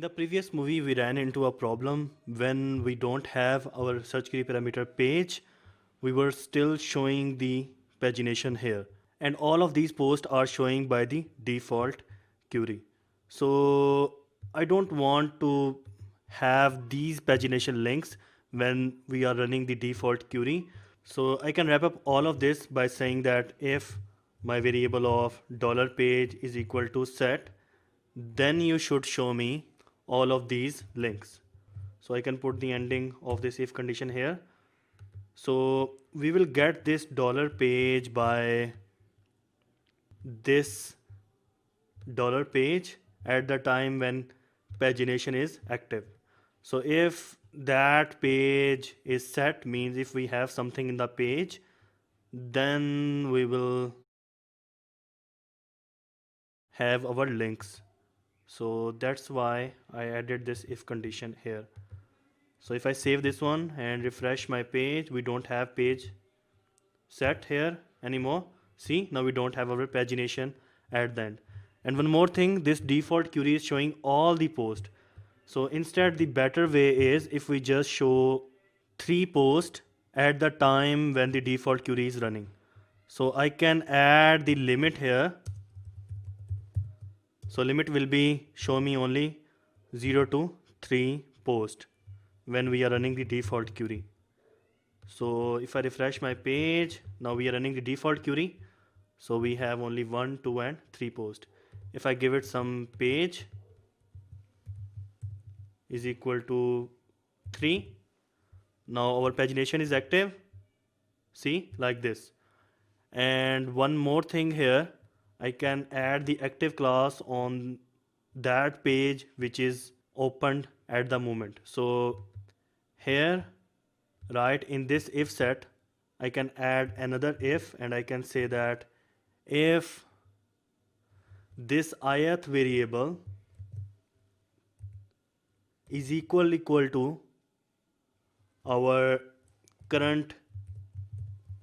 the previous movie, we ran into a problem when we don't have our search query parameter page. We were still showing the pagination here. And all of these posts are showing by the default query. So I don't want to have these pagination links when we are running the default query. So I can wrap up all of this by saying that if my variable of $page is equal to set, then you should show me all of these links. So I can put the ending of this if condition here. So we will get this $page by this $page at the time when pagination is active. So if that page is set, means if we have something in the page, then we will have our links. So that's why I added this if condition here. So if I save this one and refresh my page, we don't have page set here anymore. See, now we don't have our pagination at the end. And one more thing, this default query is showing all the posts. So instead, the better way is if we just show 3 posts at the time when the default query is running. So I can add the limit here. So limit will be show me only 0 to 3 posts when we are running the default query. So if I refresh my page, now we are running the default query. So we have only 1, 2 and 3 posts. If I give it some page is equal to 3, now our pagination is active. See, like this. And one more thing here, I can add the active class on that page which is opened at the moment. So here, right in this if set, I can add another if, and I can say that if this ith variable is equal to our current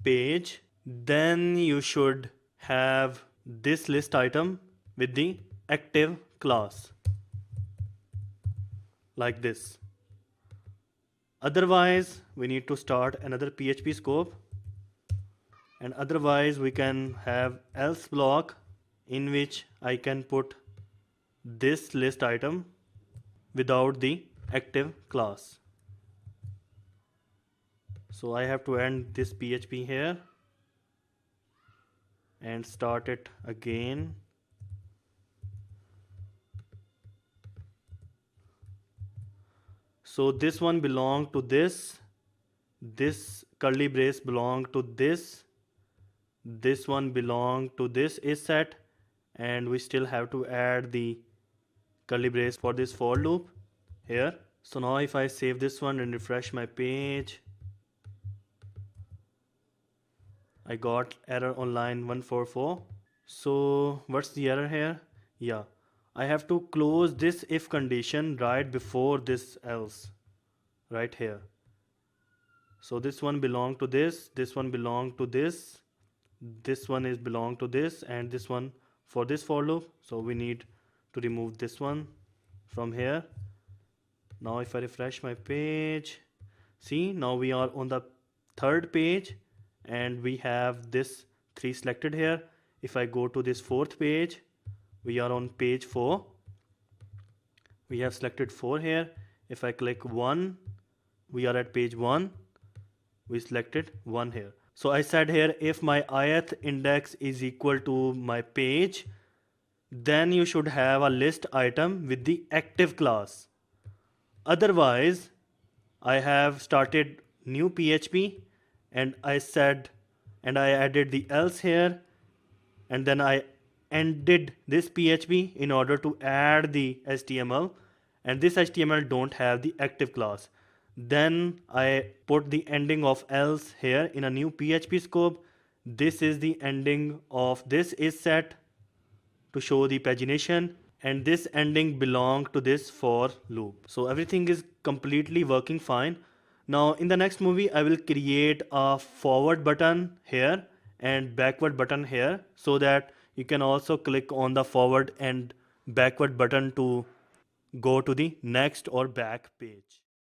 page, then you should have this list item with the active class like this. Otherwise, we need to start another PHP scope, and otherwise we can have else block in which I can put this list item without the active class. So I have to end this PHP here and start it again. So this one belong to this curly brace belong to this one belong to this is set, and we still have to add the curly brace for this for loop here. So now if I save this one and refresh my page, I got error on line 144. So what's the error here? Yeah, I have to close this if condition right before this else, right here. So this one belong to this one belong to this one is belong to this, and this one for this for loop. So we need to remove this one from here. Now if I refresh my page, see, now we are on the third page and we have this 3 selected here. If I go to this fourth page, we are on page 4. We have selected 4 here. If I click 1, we are at page 1. We selected 1 here. So I said here, if my ith index is equal to my page, then you should have a list item with the active class. Otherwise, I have started new PHP and I said, and I added the else here, and then I ended this PHP in order to add the HTML, and this HTML don't have the active class. Then I put the ending of else here in a new PHP scope. This is the ending of this is set to show the pagination, and this ending belong to this for loop. So everything is completely working fine. Now in the next movie, I will create a forward button here and backward button here, so that you can also click on the forward and backward button to go to the next or back page.